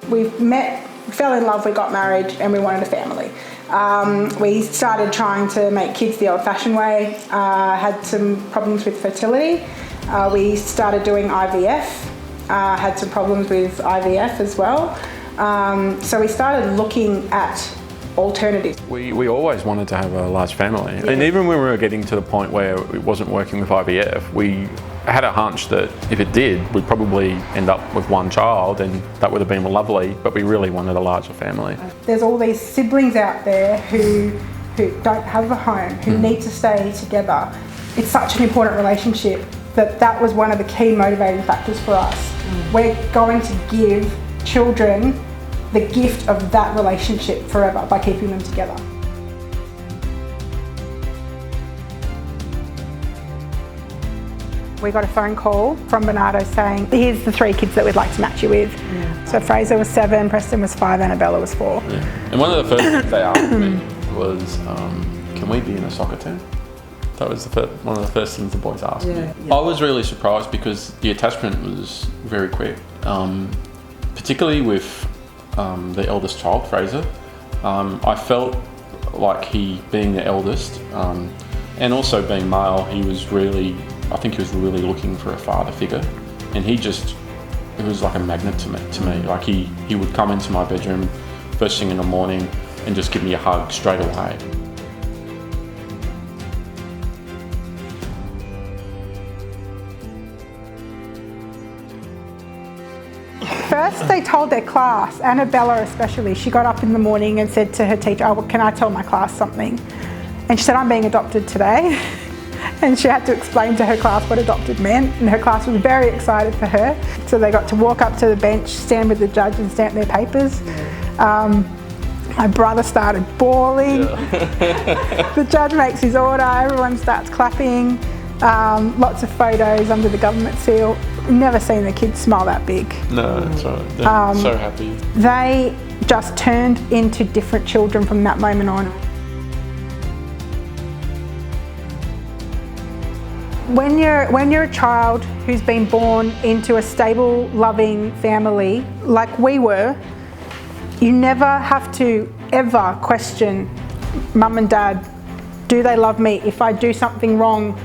We met, fell in love, we got married, and we wanted a family. We started trying to make kids the old-fashioned way, had some problems with fertility. We started doing IVF, had some problems with IVF as well. So we started looking at alternatives. We always wanted to have a large family. Yeah. And even when we were getting to the point where it wasn't working with IVF, we had a hunch that if it did, we'd probably end up with one child, and that would have been lovely, but we really wanted a larger family. There's all these siblings out there who don't have a home, who need to stay together. It's such an important relationship that was one of the key motivating factors for us. We're going to give children the gift of that relationship forever by keeping them together. We got a phone call from Barnardos saying, here's the 3 kids that we'd like to match you with. Yeah. So Frazier was 7, Preston was 5, Anabella was 4. Yeah. And one of the first things they asked me was, can we be in a soccer team? That was one of the first things the boys asked me. Yeah. I was really surprised because the attachment was very quick, particularly with the eldest child, Frazier. I felt like he, being the eldest, and also being male, I think he was really looking for a father figure, and it was like a magnet to me. Like he would come into my bedroom first thing in the morning and just give me a hug straight away. First they told their class, Anabella especially, she got up in the morning and said to her teacher, oh, well, can I tell my class something? And she said, I'm being adopted today. And she had to explain to her class what adopted meant, and her class was very excited for her. So they got to walk up to the bench, stand with the judge and stamp their papers. My brother started bawling. Yeah. The judge makes his order, everyone starts clapping. Lots of photos under the government seal. Never seen the kids smile that big. No, that's right. They're so happy. They just turned into different children from that moment on. When you're a child who's been born into a stable, loving family, like we were, you never have to ever question mum and dad, do they love me? If I do something wrong,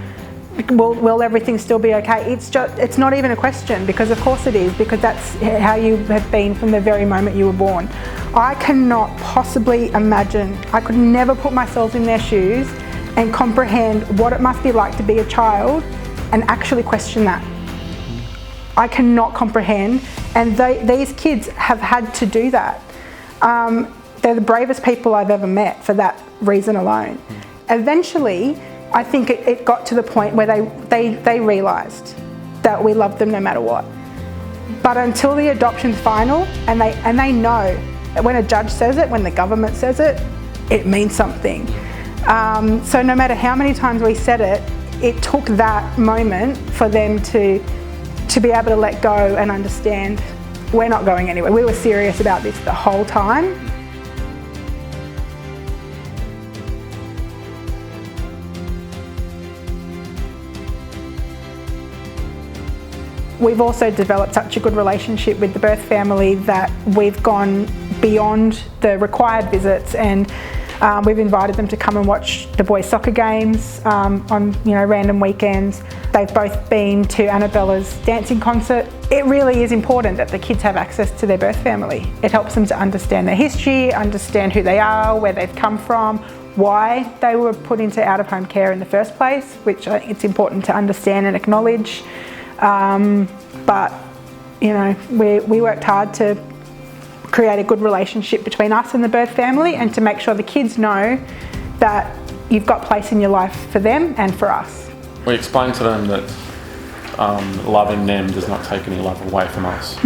will everything still be okay? It's not even a question, because of course it is, because that's how you have been from the very moment you were born. I cannot possibly imagine, I could never put myself in their shoes and comprehend what it must be like to be a child and actually question that. I cannot comprehend, and these kids have had to do that. They're the bravest people I've ever met for that reason alone. Eventually, I think it got to the point where they realised that we loved them no matter what. But until the adoption's final, and they know that when a judge says it, when the government says it, it means something. So no matter how many times we said it, it took that moment for them to be able to let go and understand we're not going anywhere. We were serious about this the whole time. We've also developed such a good relationship with the birth family that we've gone beyond the required visits, and we've invited them to come and watch the boys' soccer games on random weekends. They've both been to Annabella's dancing concert. It really is important that the kids have access to their birth family. It helps them to understand their history, understand who they are, where they've come from, why they were put into out-of-home care in the first place, which I think it's important to understand and acknowledge. But we worked hard to create a good relationship between us and the birth family, and to make sure the kids know that you've got place in your life for them and for us. We explained to them that loving them does not take any love away from us.